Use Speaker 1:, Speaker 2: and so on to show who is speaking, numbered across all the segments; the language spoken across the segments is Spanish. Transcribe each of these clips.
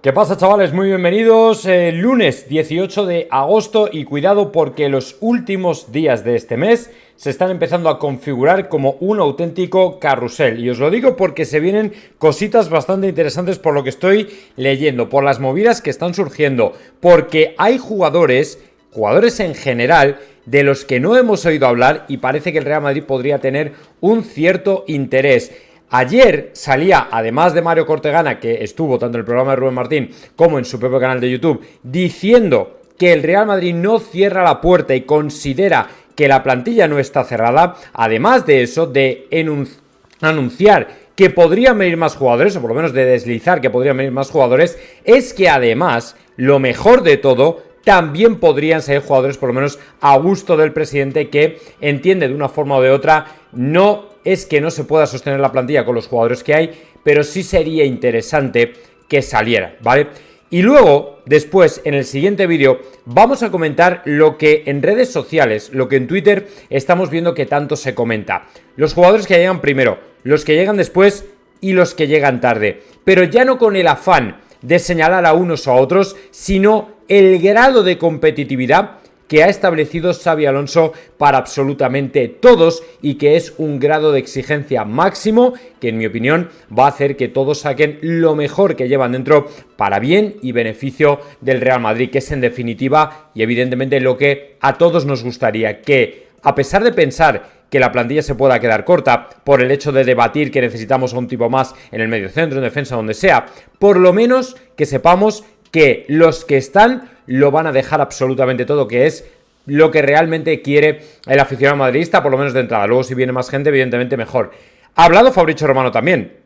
Speaker 1: ¿Qué pasa, chavales? Muy bienvenidos. Lunes 18 de agosto y cuidado porque los últimos días de este mes se están empezando a configurar como un auténtico carrusel. Y os lo digo porque se vienen cositas bastante interesantes por lo que estoy leyendo, por las movidas que están surgiendo, porque hay jugadores en general de los que no hemos oído hablar y parece que el Real Madrid podría tener un cierto interés. Ayer salía, además de Mario Cortegana, que estuvo tanto en el programa de Rubén Martín como en su propio canal de YouTube, diciendo que el Real Madrid no cierra la puerta y considera que la plantilla no está cerrada. Además de eso, de anunciar que podrían venir más jugadores, o por lo menos de deslizar que podrían venir más jugadores, es que además, lo mejor de todo, también podrían ser jugadores por lo menos a gusto del presidente, que entiende de una forma o de otra, no es que no se pueda sostener la plantilla con los jugadores que hay, pero sí sería interesante que saliera, ¿vale? Y luego, después, en el siguiente vídeo, vamos a comentar lo que en redes sociales, lo que en Twitter estamos viendo que tanto se comenta. Los jugadores que llegan primero, los que llegan después y los que llegan tarde. Pero ya no con el afán de señalar a unos o a otros, sino el grado de competitividad que ha establecido Xabi Alonso para absolutamente todos y que es un grado de exigencia máximo que, en mi opinión, va a hacer que todos saquen lo mejor que llevan dentro para bien y beneficio del Real Madrid, que es en definitiva y evidentemente lo que a todos nos gustaría, que a pesar de pensar que la plantilla se pueda quedar corta por el hecho de debatir que necesitamos a un tipo más en el mediocentro, en defensa, donde sea, por lo menos que sepamos que los que están lo van a dejar absolutamente todo, que es lo que realmente quiere el aficionado madridista, por lo menos de entrada. Luego, si viene más gente, evidentemente mejor. Ha hablado Fabrizio Romano también,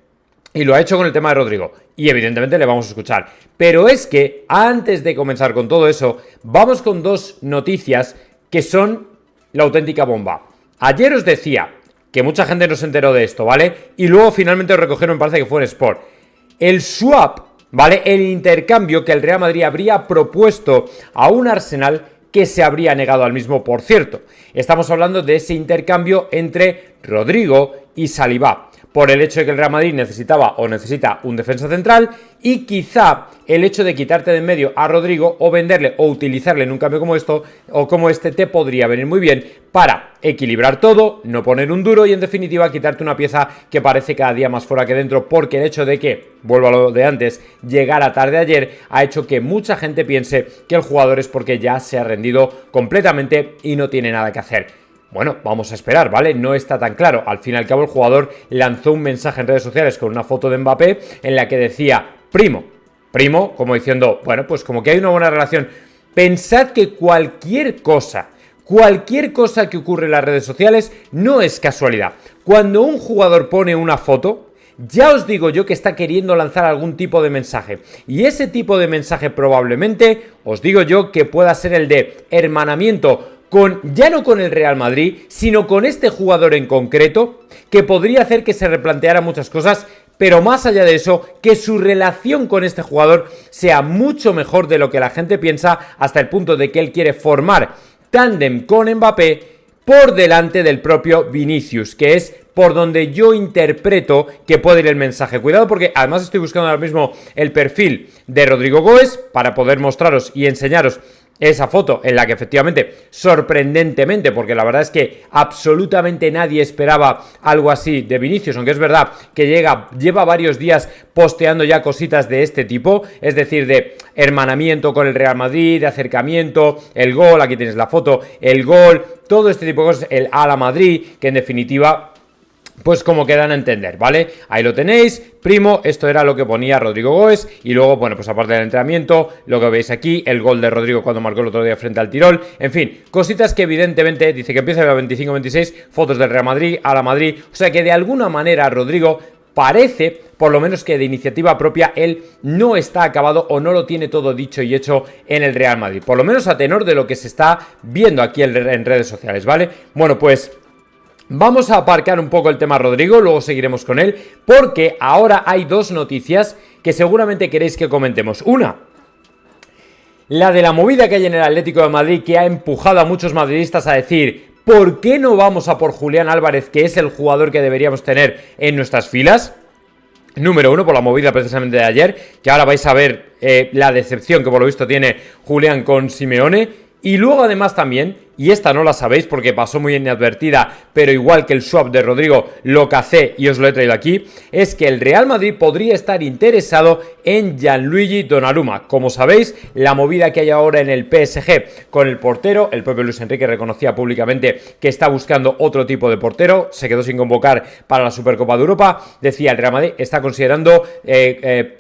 Speaker 1: y lo ha hecho con el tema de Rodrigo, y evidentemente le vamos a escuchar. Pero es que, antes de comenzar con todo eso, vamos con dos noticias que son la auténtica bomba. Ayer os decía que mucha gente no se enteró de esto, ¿vale? Y luego finalmente os recogieron, me parece que fue en Sport. El swap, ¿vale? El intercambio que el Real Madrid habría propuesto a un Arsenal que se habría negado al mismo, por cierto. Estamos hablando de ese intercambio entre Rodrigo y Saliba, por el hecho de que el Real Madrid necesitaba o necesita un defensa central y quizá el hecho de quitarte de en medio a Rodrigo o venderle o utilizarle en un cambio como esto o como este te podría venir muy bien para equilibrar todo, no poner un duro y en definitiva quitarte una pieza que parece cada día más fuera que dentro, porque el hecho de que, vuelvo a lo de antes, llegara tarde ayer ha hecho que mucha gente piense que el jugador es porque ya se ha rendido completamente y no tiene nada que hacer. Bueno, vamos a esperar, ¿vale? No está tan claro. Al fin y al cabo, el jugador lanzó un mensaje en redes sociales con una foto de Mbappé en la que decía primo, como diciendo, bueno, pues como que hay una buena relación. Pensad que cualquier cosa que ocurre en las redes sociales no es casualidad. Cuando un jugador pone una foto, ya os digo yo que está queriendo lanzar algún tipo de mensaje. Y ese tipo de mensaje probablemente, os digo yo, que pueda ser el de hermanamiento ya no con el Real Madrid, sino con este jugador en concreto, que podría hacer que se replanteara muchas cosas, pero más allá de eso, que su relación con este jugador sea mucho mejor de lo que la gente piensa, hasta el punto de que él quiere formar tándem con Mbappé por delante del propio Vinicius, que es por donde yo interpreto que puede ir el mensaje. Cuidado porque además estoy buscando ahora mismo el perfil de Rodrigo Goes para poder mostraros y enseñaros esa foto en la que efectivamente, sorprendentemente, porque la verdad es que absolutamente nadie esperaba algo así de Vinicius, aunque es verdad que lleva varios días posteando ya cositas de este tipo, es decir, de hermanamiento con el Real Madrid, de acercamiento, el gol, aquí tienes la foto, el gol, todo este tipo de cosas, el a la Madrid, que en definitiva, pues como quedan a entender, ¿vale? Ahí lo tenéis, primo, esto era lo que ponía Rodrigo Goes y luego, bueno, pues aparte del entrenamiento, lo que veis aquí, el gol de Rodrigo cuando marcó el otro día frente al Tirol, en fin, cositas que evidentemente, dice que empieza el 25-26, fotos del Real Madrid, a la Madrid, o sea que de alguna manera Rodrigo parece, por lo menos que de iniciativa propia, él no está acabado o no lo tiene todo dicho y hecho en el Real Madrid, por lo menos a tenor de lo que se está viendo aquí en redes sociales, ¿vale? Bueno, pues vamos a aparcar un poco el tema Rodrigo, luego seguiremos con él, porque ahora hay dos noticias que seguramente queréis que comentemos. Una, la de la movida que hay en el Atlético de Madrid, que ha empujado a muchos madridistas a decir, ¿por qué no vamos a por Julián Álvarez, que es el jugador que deberíamos tener en nuestras filas? número uno por la movida precisamente de ayer, que ahora vais a ver la decepción que por lo visto tiene Julián con Simeone. Y luego además también, y esta no la sabéis porque pasó muy inadvertida, pero igual que el swap de Rodrigo lo cacé y os lo he traído aquí, es que el Real Madrid podría estar interesado en Gianluigi Donnarumma. Como sabéis, la movida que hay ahora en el PSG con el portero, el propio Luis Enrique reconocía públicamente que está buscando otro tipo de portero, se quedó sin convocar para la Supercopa de Europa, decía el Real Madrid está considerando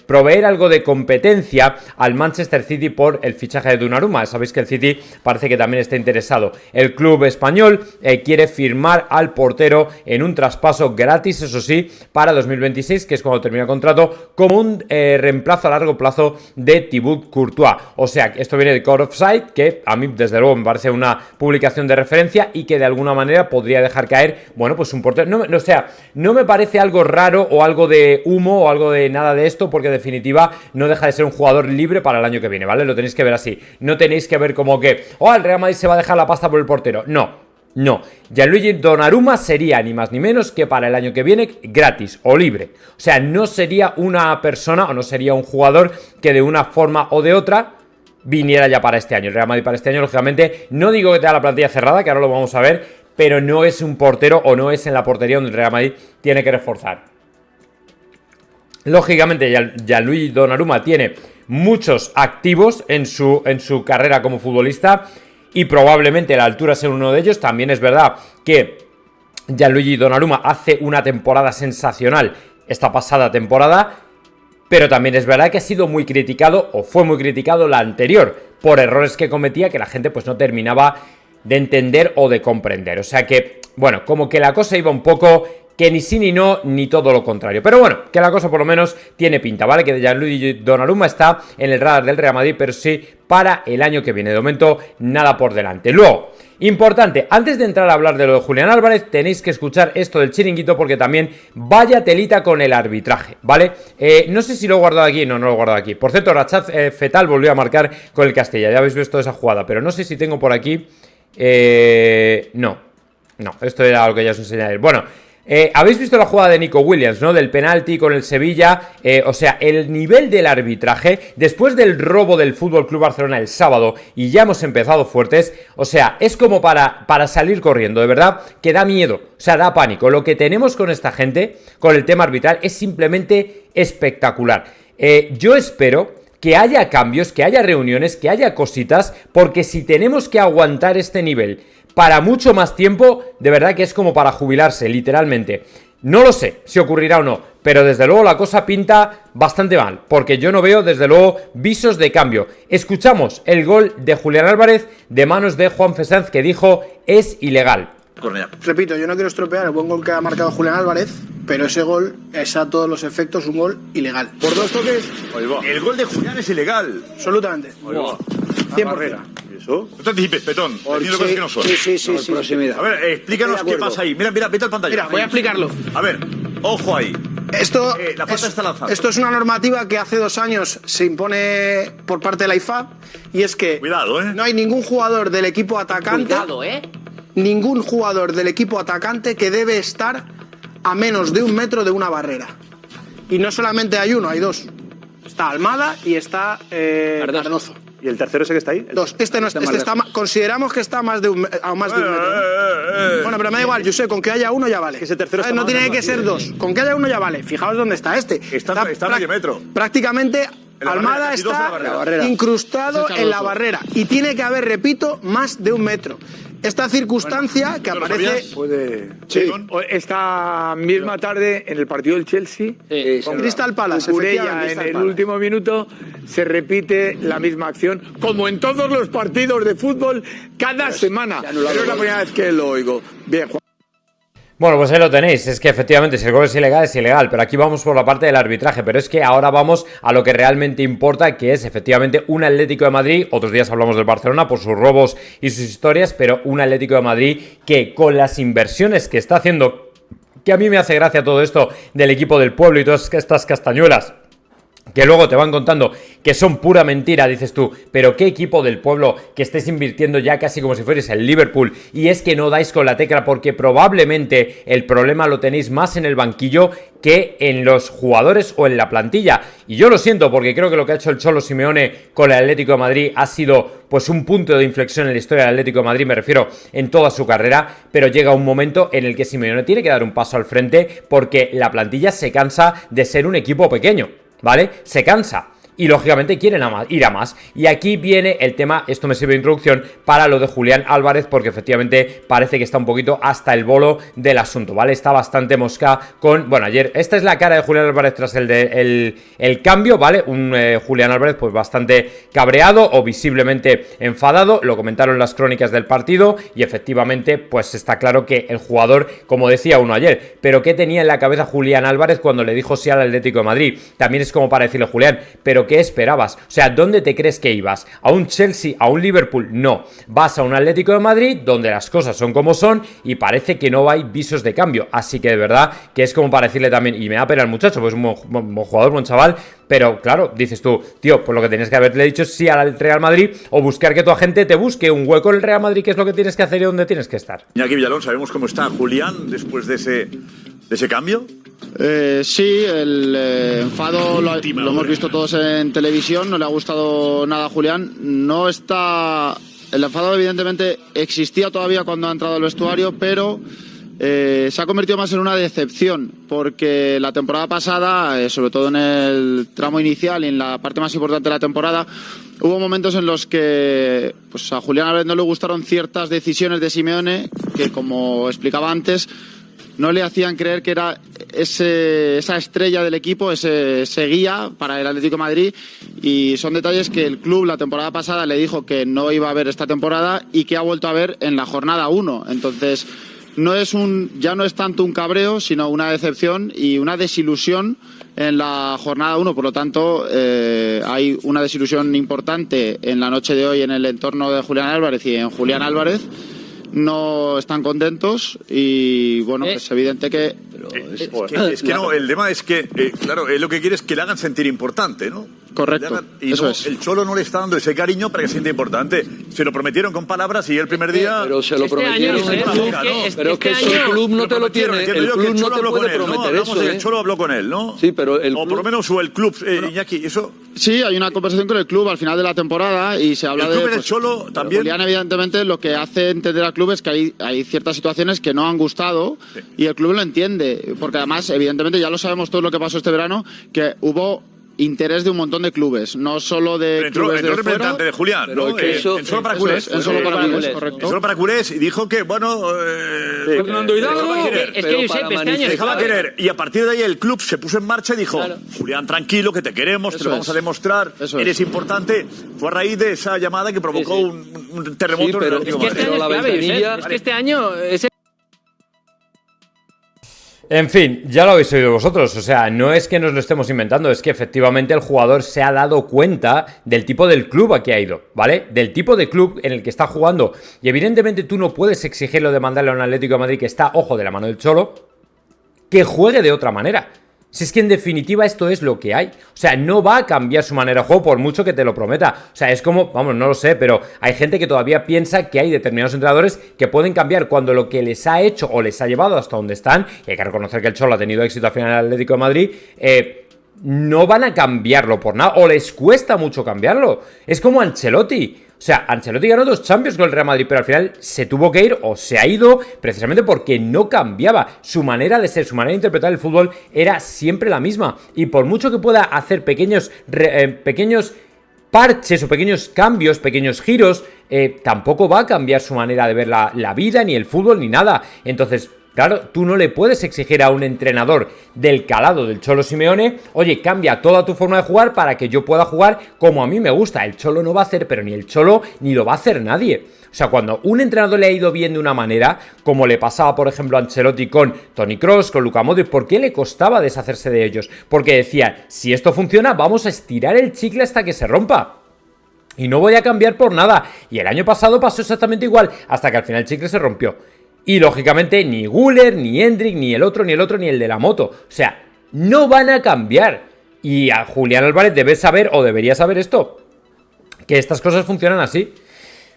Speaker 1: proveer algo de competencia al Manchester City por el fichaje de Donnarumma. Sabéis que el City parece que también está interesado. El club español quiere firmar al portero en un traspaso gratis, eso sí, para 2026, que es cuando termina el contrato, como un reemplazo a largo plazo de Thibaut Courtois. O sea, esto viene de Core Offside, que a mí desde luego me parece una publicación de referencia y que de alguna manera podría dejar caer, bueno, pues un portero. No, o sea, no me parece algo raro o algo de humo o algo de nada de esto, porque en definitiva no deja de ser un jugador libre para el año que viene, ¿vale? Lo tenéis que ver así. No tenéis que ver como que, el Real Madrid se va a dejar la pasta por el portero. No. Gianluigi Donnarumma sería ni más ni menos que para el año que viene gratis o libre. O sea, no sería una persona o no sería un jugador que de una forma o de otra viniera ya para este año. El Real Madrid para este año, lógicamente, no digo que tenga la plantilla cerrada, que ahora lo vamos a ver, pero no es un portero o no es en la portería donde el Real Madrid tiene que reforzar. Lógicamente, Gianluigi Donnarumma tiene muchos activos en su carrera como futbolista y probablemente la altura sea uno de ellos. También es verdad que Gianluigi Donnarumma hace una temporada sensacional esta pasada temporada, pero también es verdad que ha sido muy criticado, o fue muy criticado la anterior, por errores que cometía que la gente pues no terminaba de entender o de comprender. O sea que, bueno, como que la cosa iba un poco que ni sí ni no, ni todo lo contrario. Pero bueno, que la cosa por lo menos tiene pinta, ¿vale? Que Gianluigi Donnarumma está en el radar del Real Madrid, pero sí para el año que viene. De momento, nada por delante. Luego, importante, antes de entrar a hablar de lo de Julián Álvarez, tenéis que escuchar esto del chiringuito porque también vaya telita con el arbitraje, ¿vale? No sé si lo he guardado aquí, no lo he guardado aquí. Por cierto, Rachat Fetal volvió a marcar con el Castilla, ya habéis visto esa jugada, pero no sé si tengo por aquí... No, esto era lo que ya os enseñaré. Bueno... habéis visto la jugada de Nico Williams, ¿no? Del penalti con el Sevilla. O sea, el nivel del arbitraje después del robo del FC Barcelona el sábado, y ya hemos empezado fuertes. O sea, es como para salir corriendo, de verdad, que da miedo. O sea, da pánico. Lo que tenemos con esta gente, con el tema arbitral, es simplemente espectacular. Yo espero que haya cambios, que haya reuniones, que haya cositas, porque si tenemos que aguantar este nivel para mucho más tiempo, de verdad que es como para jubilarse, literalmente. No lo sé si ocurrirá o no, pero desde luego la cosa pinta bastante mal, porque yo no veo desde luego visos de cambio. Escuchamos el gol de Julián Álvarez de manos de Juanfe Sanz, que dijo es ilegal.
Speaker 2: Repito, yo no quiero estropear el buen gol que ha marcado Julián Álvarez, pero ese gol es a todos los efectos un gol ilegal. Por 2 toques,
Speaker 3: el gol de Julián es ilegal.
Speaker 2: Absolutamente. 100%.
Speaker 3: ¿Eso? No te anticipes, Petón. Diciendo cosas que no son.
Speaker 2: Sí.
Speaker 3: A ver, explícanos qué pasa ahí. Mira, vete al pantalla.
Speaker 2: Mira, voy a explicarlo.
Speaker 3: A ver, ojo ahí.
Speaker 2: La falta está lanzada. Esto es una normativa que hace 2 años se impone por parte de la IFAB, y es que no hay ningún jugador del equipo atacante. Ningún jugador del equipo atacante que debe estar a menos de 1 metro de una barrera. Y no solamente hay uno, hay 2. Está Almada y está Cardozo.
Speaker 4: ¿Y el tercero ese que está ahí?
Speaker 2: 2. Este no está, consideramos que está a más de un metro. Bueno, pero me da igual, yo sé, con que haya uno ya vale.
Speaker 4: Ese tercero está
Speaker 2: no tiene que ser 2. Con que haya uno ya vale. Fijaos dónde está este.
Speaker 3: Está a medio metro.
Speaker 2: Prácticamente Almada está incrustado en la barrera. Y tiene que haber, repito, más de 1 metro. Esta circunstancia que aparece...
Speaker 5: Sí. Esta misma tarde, en el partido del Chelsea,
Speaker 2: con Crystal Palace,
Speaker 5: Cucurella, en el último minuto, se repite la misma acción, como en todos los partidos de fútbol, cada semana. Pero es la primera vez que lo oigo. Bien, Juan.
Speaker 1: Bueno, pues ahí lo tenéis, es que efectivamente si el gol es ilegal, pero aquí vamos por la parte del arbitraje, pero es que ahora vamos a lo que realmente importa, que es efectivamente un Atlético de Madrid. Otros días hablamos del Barcelona por sus robos y sus historias, pero un Atlético de Madrid que con las inversiones que está haciendo, que a mí me hace gracia todo esto del equipo del pueblo y todas estas castañuelas que luego te van contando que son pura mentira, dices tú, pero qué equipo del pueblo que estés invirtiendo ya casi como si fuerais el Liverpool, y es que no dais con la tecla porque probablemente el problema lo tenéis más en el banquillo que en los jugadores o en la plantilla. Y yo lo siento porque creo que lo que ha hecho el Cholo Simeone con el Atlético de Madrid ha sido pues un punto de inflexión en la historia del Atlético de Madrid, me refiero en toda su carrera, pero llega un momento en el que Simeone tiene que dar un paso al frente porque la plantilla se cansa de ser un equipo pequeño, ¿vale? Se cansa. Y lógicamente quieren ir a más. Y aquí viene el tema, esto me sirve de introducción para lo de Julián Álvarez, porque efectivamente parece que está un poquito hasta el bolo del asunto, ¿vale? Está bastante mosca con... Bueno, ayer, esta es la cara de Julián Álvarez tras el cambio, ¿vale? Un Julián Álvarez pues bastante cabreado o visiblemente enfadado, lo comentaron las crónicas del partido y efectivamente pues está claro que el jugador, como decía uno ayer, pero ¿qué tenía en la cabeza Julián Álvarez cuando le dijo sí al Atlético de Madrid? También es como para decirle, Julián, pero ¿qué esperabas? O sea, ¿dónde te crees que ibas? ¿A un Chelsea? ¿A un Liverpool? No. Vas a un Atlético de Madrid donde las cosas son como son y parece que no hay visos de cambio. Así que de verdad que es como para decirle también, y me da pena el muchacho, pues es un buen jugador, buen chaval, pero claro, dices tú, tío, pues lo que tenías que haberle dicho es sí al Real Madrid o buscar que tu agente te busque un hueco en el Real Madrid, que es lo que tienes que hacer y donde tienes que estar.
Speaker 3: Iñaki Villalón, ¿sabemos cómo está Julián después de ese cambio?
Speaker 4: Sí, el enfado lo hemos visto todos en televisión, no le ha gustado nada a Julián, no está... El enfado evidentemente existía todavía cuando ha entrado al vestuario, pero se ha convertido más en una decepción, porque la temporada pasada, sobre todo en el tramo inicial y en la parte más importante de la temporada, hubo momentos en los que pues, a Julián Álvarez no le gustaron ciertas decisiones de Simeone que, como explicaba antes, no le hacían creer que era esa estrella del equipo, ese guía para el Atlético de Madrid, y son detalles que el club la temporada pasada le dijo que no iba a ver esta temporada y que ha vuelto a ver en la jornada 1. Entonces ya no es tanto un cabreo, sino una decepción y una desilusión en la jornada 1. Por lo tanto, hay una desilusión importante en la noche de hoy en el entorno de Julián Álvarez y en Julián Álvarez. No están contentos y bueno, es evidente que...
Speaker 3: Es que no, el tema es que, claro, él lo que quiere es que le hagan sentir importante, ¿no?
Speaker 4: Correcto,
Speaker 3: y
Speaker 4: eso
Speaker 3: no,
Speaker 4: es.
Speaker 3: El Cholo no le está dando ese cariño para que se sienta importante. Se lo prometieron con palabras y el primer día...
Speaker 6: Pero se lo prometieron en el club, pero es que eso el club no te lo tiene. El club no te puede prometer eso,
Speaker 3: El Cholo habló con él, ¿no?
Speaker 6: Sí, pero el
Speaker 3: club... O por lo menos el club, Iñaki, eso...
Speaker 4: Sí, hay una conversación con el club al final de la temporada y se habla
Speaker 3: el club
Speaker 4: de...
Speaker 3: en el Cholo también...
Speaker 4: Julián, evidentemente, lo que hace entender al club es que hay ciertas situaciones que no han gustado, sí, y el club lo entiende, porque además, evidentemente, ya lo sabemos todo lo que pasó este verano, que hubo interés de un montón de clubes, no solo de clubes de
Speaker 3: representante
Speaker 4: fuera,
Speaker 3: de Julián,
Speaker 6: pero
Speaker 3: ¿no?
Speaker 6: En
Speaker 3: solo para culés.
Speaker 4: En solo para culés, correcto.
Speaker 3: En solo para culés, y dijo que, bueno...
Speaker 6: Fernando Hidalgo,
Speaker 3: dejaba querer. Y a partir de ahí el club se puso en marcha y dijo, claro, Julián, tranquilo, que te queremos, te lo vamos a demostrar, eres importante. Fue a raíz de esa llamada que provocó un terremoto.
Speaker 6: Sí, pero,
Speaker 3: en el
Speaker 6: es
Speaker 7: que este año...
Speaker 1: En fin, ya lo habéis oído vosotros, o sea, no es que nos lo estemos inventando, es que efectivamente el jugador se ha dado cuenta del tipo del club a que ha ido, ¿vale? Del tipo de club en el que está jugando. Y evidentemente tú no puedes exigirlo de mandarle a un Atlético de Madrid que está, ojo, de la mano del Cholo, que juegue de otra manera. Si es que en definitiva esto es lo que hay. O sea, no va a cambiar su manera de juego por mucho que te lo prometa. O sea, es como, vamos, no lo sé, pero hay gente que todavía piensa que hay determinados entrenadores que pueden cambiar cuando lo que les ha hecho o les ha llevado hasta donde están, y hay que reconocer que el Cholo ha tenido éxito al final del Atlético de Madrid, no van a cambiarlo por nada, o les cuesta mucho cambiarlo. Es como Ancelotti. O sea, Ancelotti ganó 2 Champions con el Real Madrid, pero al final se tuvo que ir o se ha ido precisamente porque no cambiaba. Su manera de ser, su manera de interpretar el fútbol era siempre la misma. Y por mucho que pueda hacer pequeños parches o pequeños cambios, pequeños giros, tampoco va a cambiar su manera de ver la vida, ni el fútbol, ni nada. Entonces... claro, tú no le puedes exigir a un entrenador del calado del Cholo Simeone, oye, cambia toda tu forma de jugar para que yo pueda jugar como a mí me gusta. El Cholo no va a hacer, pero ni el Cholo ni lo va a hacer nadie. O sea, cuando un entrenador le ha ido bien de una manera, como le pasaba, por ejemplo, a Ancelotti con Toni Kroos, con Luka Modric, ¿por qué le costaba deshacerse de ellos? Porque decían, si esto funciona, vamos a estirar el chicle hasta que se rompa. Y no voy a cambiar por nada. Y el año pasado pasó exactamente igual, hasta que al final el chicle se rompió. Y lógicamente ni Güler, ni Hendrik, ni el otro, ni el de la moto. O sea, no van a cambiar. Y a Julián Álvarez debes saber o debería saber esto, que estas cosas funcionan así.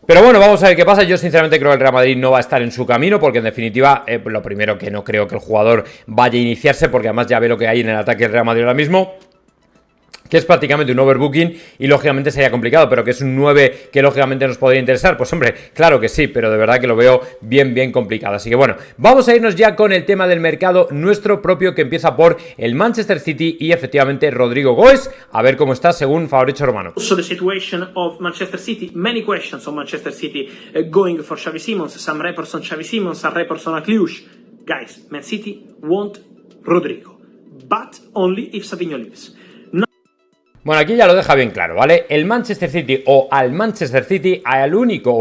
Speaker 1: Pero bueno, vamos a ver qué pasa. Yo sinceramente creo que el Real Madrid no va a estar en su camino, porque en definitiva, lo primero, que no creo que el jugador vaya a iniciarse, porque además ya ve lo que hay en el ataque del Real Madrid ahora mismo, que es prácticamente un overbooking y lógicamente sería complicado, pero que es un 9 que lógicamente nos podría interesar. Pues hombre, claro que sí, pero de verdad que lo veo bien complicado. Así que bueno, vamos a irnos ya con el tema del mercado nuestro propio, que empieza por el Manchester City y efectivamente Rodrigo Goes, a ver cómo está según Fabrizio Romano.
Speaker 7: Also the situation of Manchester City, many questions on Manchester City going for Xavi Simons, some reports on Xavi Simons, some reports on Akliush. Guys, Man City want Rodrigo, but only if Savinho leaves.
Speaker 1: Bueno, aquí ya lo deja bien claro, ¿vale? El Manchester City o al Manchester City, el único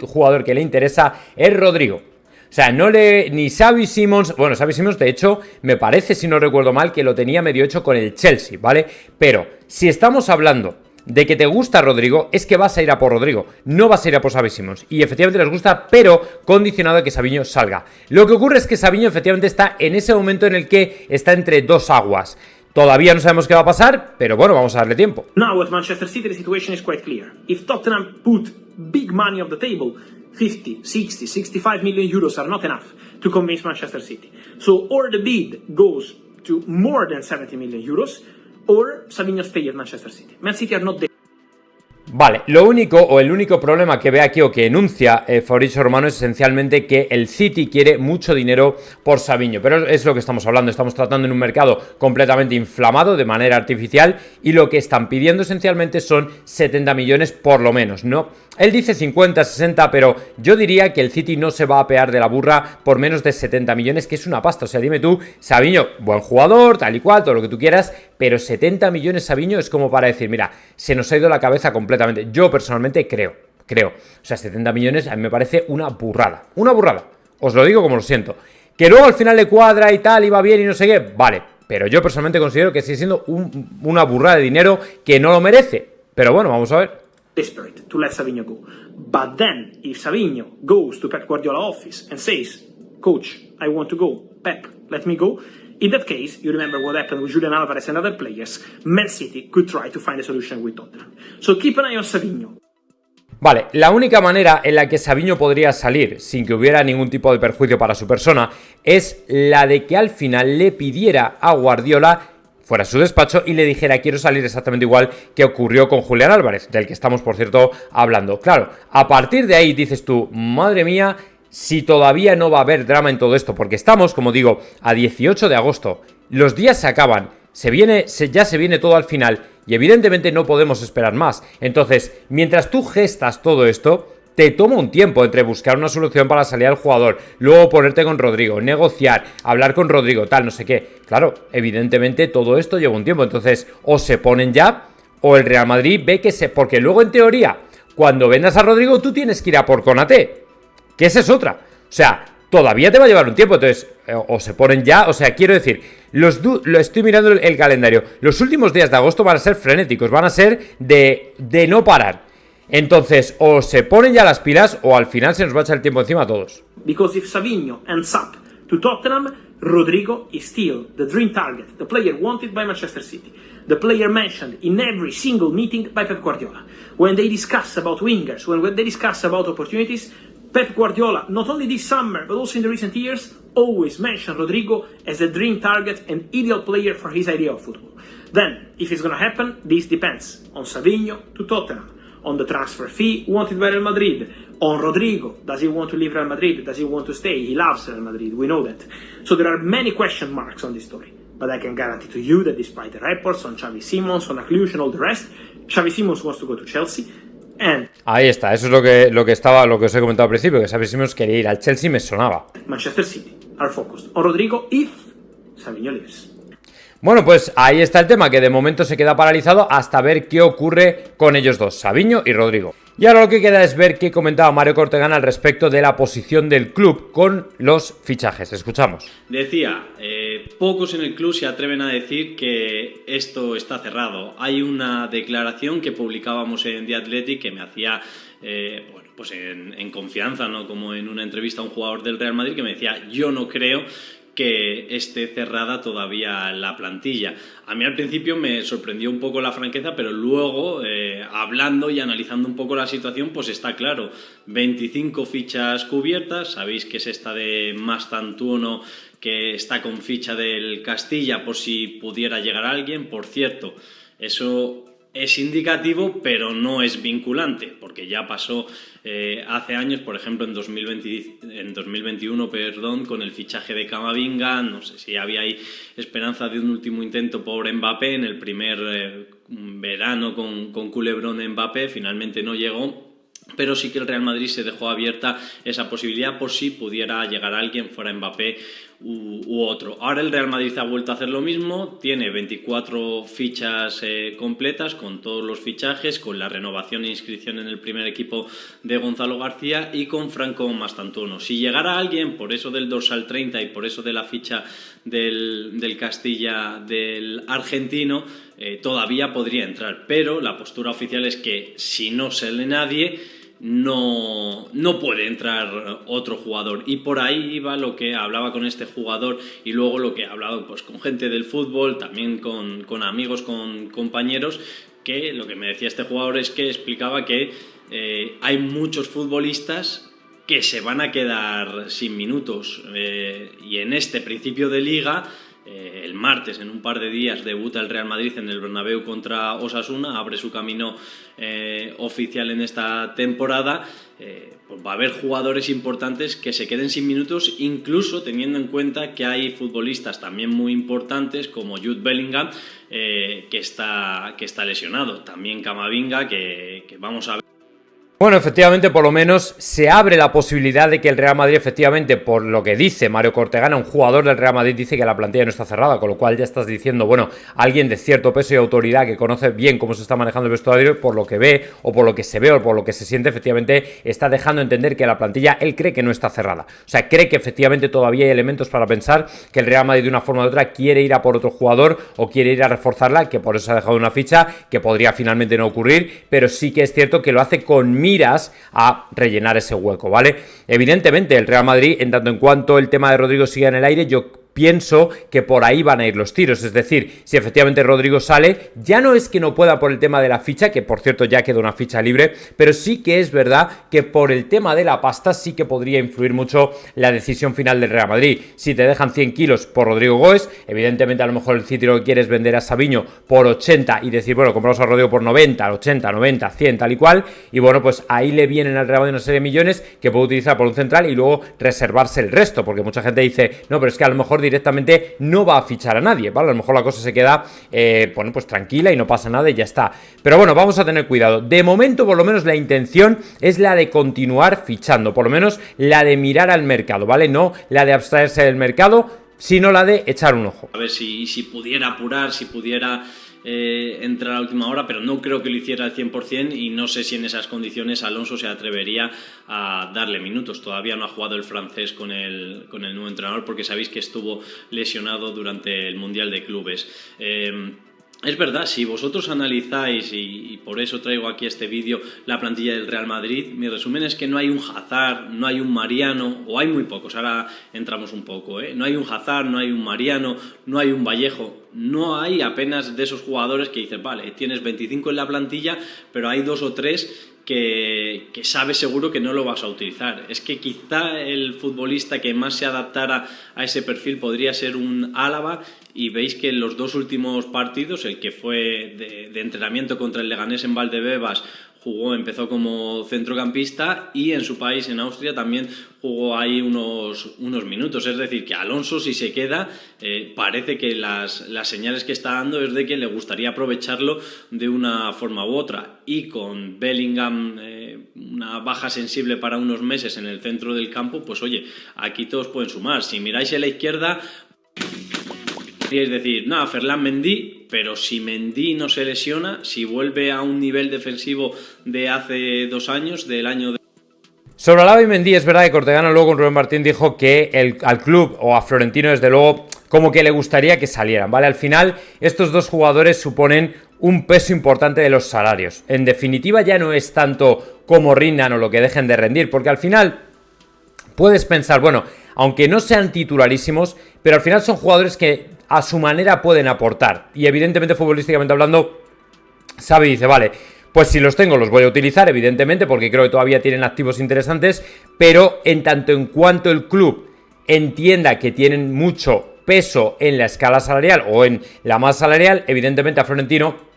Speaker 1: jugador que le interesa es Rodrigo. O sea, ni Xavi Simons, bueno, Xavi Simons de hecho me parece, si no recuerdo mal, que lo tenía medio hecho con el Chelsea, ¿vale? Pero si estamos hablando de que te gusta Rodrigo, es que vas a ir a por Rodrigo, no vas a ir a por Xavi Simons. Y efectivamente les gusta, pero condicionado a que Savinho salga. Lo que ocurre es que Savinho efectivamente está en ese momento en el que está entre dos aguas. Todavía no sabemos qué va a pasar, pero bueno, vamos a darle tiempo.
Speaker 7: Now at Manchester City the situation is quite clear. If Tottenham put big money on the table, 50, 60, 65 million euros are not enough to convince Manchester City. So or the bid goes to more than 70 million euros or Savinho stay at Manchester City. Man City are not there.
Speaker 1: Vale, el único problema que ve aquí o que enuncia Fabrizio Romano es esencialmente que el City quiere mucho dinero por Savinho, pero es lo que estamos hablando, estamos tratando en un mercado completamente inflamado de manera artificial y lo que están pidiendo esencialmente son 70 millones por lo menos, ¿no? Él dice 50, 60, pero yo diría que el City no se va a apear de la burra por menos de 70 millones, que es una pasta. O sea, dime tú, Savinho, buen jugador, tal y cual, todo lo que tú quieras, pero 70 millones Savinho es como para decir, mira, se nos ha ido la cabeza completamente. Yo personalmente creo. O sea, 70 millones a mí me parece una burrada. Os lo digo como lo siento. Que luego al final le cuadra y tal, y va bien y no sé qué, vale. Pero yo personalmente considero que sigue siendo una burrada de dinero que no lo merece. Pero bueno, vamos a ver.
Speaker 7: Desperate to let Savinho go. But then, if Savinho goes to Pep Guardiola office and says, Coach, I want to go. Pep, let me go. In that case, you remember what happened with Julian Alvarez and other players. Man City could try to find a solution with Tottenham. So keep an eye on Savinho.
Speaker 1: Vale, la única manera en la que Savinho podría salir sin que hubiera ningún tipo de perjuicio para su persona es la de que al final le pidiera a Guardiola fuera a su despacho y le dijera quiero salir, exactamente igual que ocurrió con Julián Álvarez, del que estamos por cierto hablando. Claro, a partir de ahí dices tú, madre mía, si todavía no va a haber drama en todo esto, porque estamos, como digo, a 18 de agosto, los días se acaban, ya se viene todo al final y evidentemente no podemos esperar más. Entonces, mientras tú gestas todo esto, te toma un tiempo entre buscar una solución para salir al jugador, luego ponerte con Rodrigo, negociar, hablar con Rodrigo, tal, no sé qué. Claro, evidentemente todo esto lleva un tiempo, entonces o se ponen ya o el Real Madrid ve que porque luego en teoría, cuando vendas a Rodrigo tú tienes que ir a por Konaté, que esa es otra. O sea, todavía te va a llevar un tiempo, entonces o se ponen ya, o sea, quiero decir, lo estoy mirando el calendario, los últimos días de agosto van a ser frenéticos, van a ser de no parar. Entonces, o se ponen ya las pilas o al final se nos va a echar el tiempo encima a todos.
Speaker 7: Because if Savinho ends up to Tottenham, Rodrigo is still the dream target, the player wanted by Manchester City, the player mentioned in every single meeting by Pep Guardiola. When they discuss about wingers, when they discuss about opportunities, Pep Guardiola, not only this summer but also in the recent years, always mentioned Rodrigo as the dream target and ideal player for his idea of football. Then, if it's going to happen, this depends on Savinho to Tottenham, on the transfer fee wanted by Real Madrid, on Rodrigo, does he want to leave Real Madrid, does he want to stay, he loves Real Madrid, we know that. So there are many question marks on this story, but I can guarantee to you that despite the reports on Xavi Simons, on Akliush and all the rest, Xavi Simons wants to go to Chelsea. And
Speaker 1: ahí está, eso es lo que os he comentado al principio, que Xavi Simons quería ir al Chelsea, me sonaba.
Speaker 7: Manchester City are focused on Rodrigo if Savinho leaves.
Speaker 1: Bueno, pues ahí está el tema, que de momento se queda paralizado hasta ver qué ocurre con ellos dos, Savinho y Rodrigo. Y ahora lo que queda es ver qué comentaba Mario Cortegana al respecto de la posición del club con los fichajes. Escuchamos.
Speaker 8: Decía, pocos en el club se atreven a decir que esto está cerrado. Hay una declaración que publicábamos en The Athletic que me hacía, bueno, pues en confianza, ¿no? Como en una entrevista a un jugador del Real Madrid que me decía, yo no creo que esté cerrada todavía la plantilla. A mí al principio me sorprendió un poco la franqueza, pero luego, hablando y analizando un poco la situación, pues está claro, 25 fichas cubiertas, sabéis que es esta de Mastantuono, que está con ficha del Castilla por si pudiera llegar alguien. Por cierto, eso es indicativo, pero no es vinculante, porque ya pasó hace años, por ejemplo en 2021, con el fichaje de Camavinga. No sé si había ahí esperanza de un último intento por Mbappé en el primer verano con Culebrón Mbappé, finalmente no llegó. Pero sí que el Real Madrid se dejó abierta esa posibilidad por si pudiera llegar alguien, fuera Mbappé u otro. Ahora el Real Madrid ha vuelto a hacer lo mismo, tiene 24 fichas completas con todos los fichajes, con la renovación e inscripción en el primer equipo de Gonzalo García y con Franco Mastantuono. Si llegara alguien, por eso del dorsal 30 y por eso de la ficha del Castilla del argentino, todavía podría entrar, pero la postura oficial es que si no sale nadie, no puede entrar otro jugador. Y por ahí iba lo que hablaba con este jugador y luego lo que he hablado pues con gente del fútbol, también con amigos, con compañeros, que lo que me decía este jugador es que explicaba que hay muchos futbolistas que se van a quedar sin minutos, y en este principio de liga, el martes, en un par de días, debuta el Real Madrid en el Bernabéu contra Osasuna, abre su camino oficial en esta temporada. Pues va a haber jugadores importantes que se queden sin minutos, incluso teniendo en cuenta que hay futbolistas también muy importantes como Jude Bellingham, que está lesionado, también Camavinga, que vamos a ver.
Speaker 1: Bueno, efectivamente, por lo menos se abre la posibilidad de que el Real Madrid, efectivamente, por lo que dice Mario Cortegana, un jugador del Real Madrid, dice que la plantilla no está cerrada, con lo cual ya estás diciendo, bueno, alguien de cierto peso y autoridad que conoce bien cómo se está manejando el vestuario, por lo que ve, o por lo que se ve, o por lo que se siente, efectivamente, está dejando entender que la plantilla, él cree que no está cerrada. O sea, cree que efectivamente todavía hay elementos para pensar que el Real Madrid, de una forma u otra, quiere ir a por otro jugador o quiere ir a reforzarla, que por eso ha dejado una ficha, que podría finalmente no ocurrir, pero sí que es cierto que lo hace con miras a rellenar ese hueco, ¿vale? Evidentemente el Real Madrid, en tanto en cuanto el tema de Rodrigo siga en el aire, yo pienso que por ahí van a ir los tiros. Es decir, si efectivamente Rodrigo sale, ya no es que no pueda por el tema de la ficha, que por cierto ya queda una ficha libre, pero sí que es verdad que por el tema de la pasta sí que podría influir mucho la decisión final del Real Madrid. Si te dejan 100 kilos por Rodrigo Goes, evidentemente a lo mejor el City lo que quiere es vender a Savinho por 80 y decir, bueno, compramos a Rodrigo por 90, 80, 90, 100, tal y cual, y bueno, pues ahí le vienen al Real Madrid una serie de millones que puede utilizar por un central y luego reservarse el resto, porque mucha gente dice, no, pero es que a lo mejor directamente no va a fichar a nadie, ¿vale? A lo mejor la cosa se queda, bueno, pues tranquila y no pasa nada y ya está. Pero bueno, vamos a tener cuidado. De momento, por lo menos, la intención es la de continuar fichando, por lo menos la de mirar al mercado, ¿vale? No la de abstraerse del mercado, sino la de echar un ojo.
Speaker 8: A ver si pudiera apurar, si pudiera entrar a última hora, pero no creo que lo hiciera al 100% y no sé si en esas condiciones Alonso se atrevería a darle minutos. Todavía no ha jugado el francés con el nuevo entrenador porque sabéis que estuvo lesionado durante el Mundial de Clubes. Es verdad, si vosotros analizáis, y por eso traigo aquí este vídeo, la plantilla del Real Madrid, mi resumen es que no hay un Hazard, no hay un Mariano, o hay muy pocos, ahora entramos un poco, no hay un Hazard, no hay un Mariano, no hay un Vallejo, no hay apenas de esos jugadores que dices, vale, tienes 25 en la plantilla, pero hay 2 o 3 que sabes seguro que no lo vas a utilizar. Es que quizá el futbolista que más se adaptara a ese perfil podría ser un Álava, y veis que en los 2 últimos partidos, el que fue de entrenamiento contra el Leganés en Valdebebas, empezó como centrocampista, y en su país, en Austria, también jugó ahí unos minutos. Es decir, que Alonso, si se queda, parece que las señales que está dando es de que le gustaría aprovecharlo de una forma u otra. Y con Bellingham, una baja sensible para unos meses en el centro del campo, pues oye, aquí todos pueden sumar. Si miráis a la izquierda, es decir, nada, Ferland Mendy, pero si Mendy no se lesiona, si vuelve a un nivel defensivo de hace 2 años, del año de...
Speaker 1: Sobre Alaba y Mendy, es verdad que Cortegana luego con Rubén Martín dijo que al club, o a Florentino desde luego, como que le gustaría que salieran, ¿vale? Al final, estos 2 jugadores suponen un peso importante de los salarios. En definitiva, ya no es tanto cómo rindan o lo que dejen de rendir, porque al final puedes pensar, bueno, aunque no sean titularísimos, pero al final son jugadores que a su manera pueden aportar. Y evidentemente, futbolísticamente hablando, Xavi dice, vale, pues si los tengo los voy a utilizar, evidentemente, porque creo que todavía tienen activos interesantes, pero en tanto en cuanto el club entienda que tienen mucho peso en la escala salarial o en la masa salarial, evidentemente a Florentino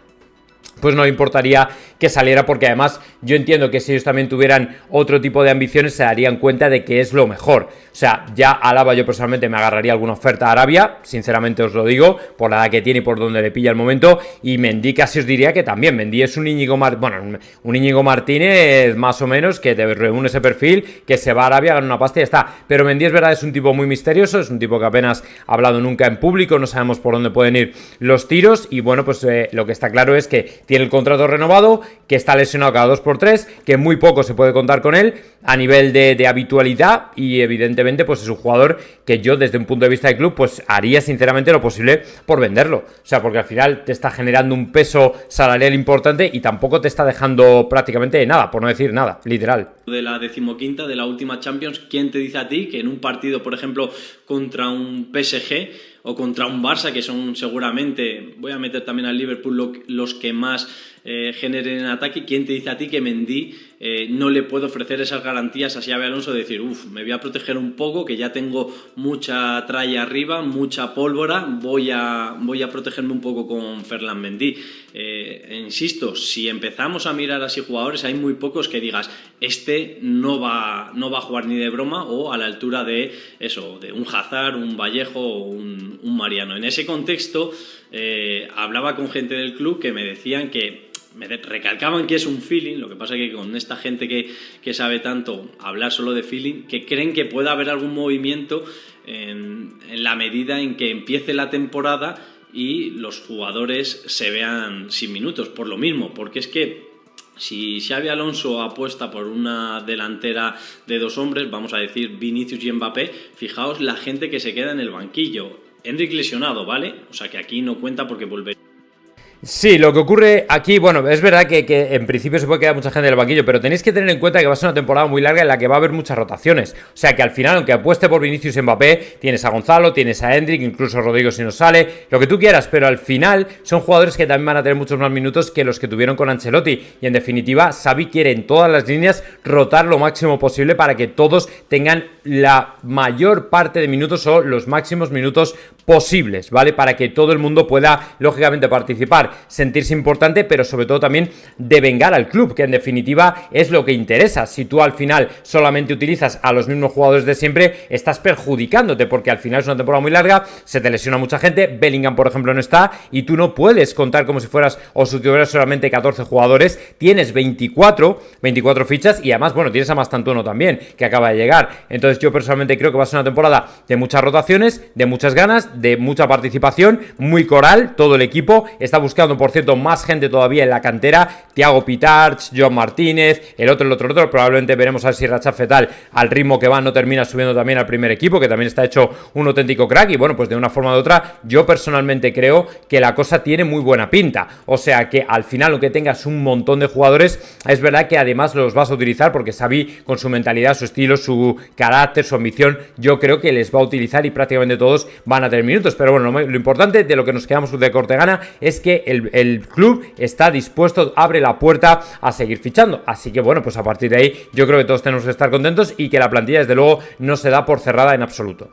Speaker 1: pues no le importaría que saliera, porque además yo entiendo que si ellos también tuvieran otro tipo de ambiciones se darían cuenta de que es lo mejor. O sea, ya Alaba yo personalmente me agarraría alguna oferta a Arabia, sinceramente os lo digo, por la edad que tiene y por donde le pilla el momento, y Mendy casi os diría que también, Mendy es un Íñigo Martínez más o menos, que te reúne ese perfil, que se va a Arabia, gana una pasta y ya está. Pero Mendy es verdad, es un tipo muy misterioso, es un tipo que apenas ha hablado nunca en público, no sabemos por dónde pueden ir los tiros, y bueno, pues lo que está claro es que tiene el contrato renovado, que está lesionado cada 2x3, que muy poco se puede contar con él a nivel de habitualidad, y evidentemente pues es un jugador que yo desde un punto de vista de club pues haría sinceramente lo posible por venderlo, o sea, porque al final te está generando un peso salarial importante y tampoco te está dejando prácticamente nada, por no decir nada, literal.
Speaker 8: De la 15ª, de la última Champions, ¿quién te dice a ti que en un partido, por ejemplo, contra un PSG o contra un Barça, que son seguramente, voy a meter también al Liverpool, los que más generen en ataque, quién te dice a ti que Mendy no le puede ofrecer esas garantías a Xabi Alonso de decir, me voy a proteger un poco, que ya tengo mucha tralla arriba, mucha pólvora, voy a protegerme un poco con Ferland Mendy? Insisto, si empezamos a mirar así jugadores, hay muy pocos que digas, este no va a jugar ni de broma, o a la altura de eso, de un Hazard, un Vallejo o un Mariano. En ese contexto, hablaba con gente del club que me decían que me recalcaban que es un feeling, lo que pasa es que con esta gente que sabe tanto hablar solo de feeling, que creen que pueda haber algún movimiento en la medida en que empiece la temporada y los jugadores se vean sin minutos, por lo mismo, porque es que si Xabi Alonso apuesta por una delantera de dos hombres, vamos a decir Vinicius y Mbappé, fijaos la gente que se queda en el banquillo. Endrick lesionado, ¿vale? O sea que aquí no cuenta porque volverá.
Speaker 1: Sí, lo que ocurre aquí, bueno, es verdad que en principio se puede quedar mucha gente en el banquillo, pero tenéis que tener en cuenta que va a ser una temporada muy larga en la que va a haber muchas rotaciones. O sea que al final, aunque apueste por Vinicius y Mbappé, tienes a Gonzalo, tienes a Endrick, incluso Rodrigo si no sale, lo que tú quieras, pero al final son jugadores que también van a tener muchos más minutos que los que tuvieron con Ancelotti. Y en definitiva, Xavi quiere en todas las líneas rotar lo máximo posible para que todos tengan la mayor parte de minutos o los máximos minutos posibles, ¿vale? Para que todo el mundo pueda, lógicamente, participar, sentirse importante, pero sobre todo también devengar al club, que en definitiva es lo que interesa. Si tú al final solamente utilizas a los mismos jugadores de siempre, estás perjudicándote, porque al final es una temporada muy larga, se te lesiona mucha gente, Bellingham por ejemplo no está, y tú no puedes contar como si fueras, o si tuvieras solamente 14 jugadores, tienes 24 fichas, y además, bueno, tienes a Mastantuono también, que acaba de llegar. Entonces yo personalmente creo que va a ser una temporada de muchas rotaciones, de muchas ganas, de mucha participación, muy coral, todo el equipo está buscando, por cierto, más gente todavía en la cantera, Thiago Pitarch, Joan Martínez, el otro, probablemente veremos a ver si Rachaf Fetal, al ritmo que va, no termina subiendo también al primer equipo, que también está hecho un auténtico crack, y bueno, pues de una forma u otra, yo personalmente creo que la cosa tiene muy buena pinta, o sea que al final, aunque tengas un montón de jugadores, es verdad que además los vas a utilizar, porque Xavi, con su mentalidad, su estilo, su carácter, su ambición, yo creo que les va a utilizar y prácticamente todos van a tener minutos. Pero bueno, lo importante de lo que nos quedamos de Cortegana es que el club está dispuesto, abre la puerta a seguir fichando, así que bueno, pues a partir de ahí yo creo que todos tenemos que estar contentos y que la plantilla desde luego no se da por cerrada en absoluto.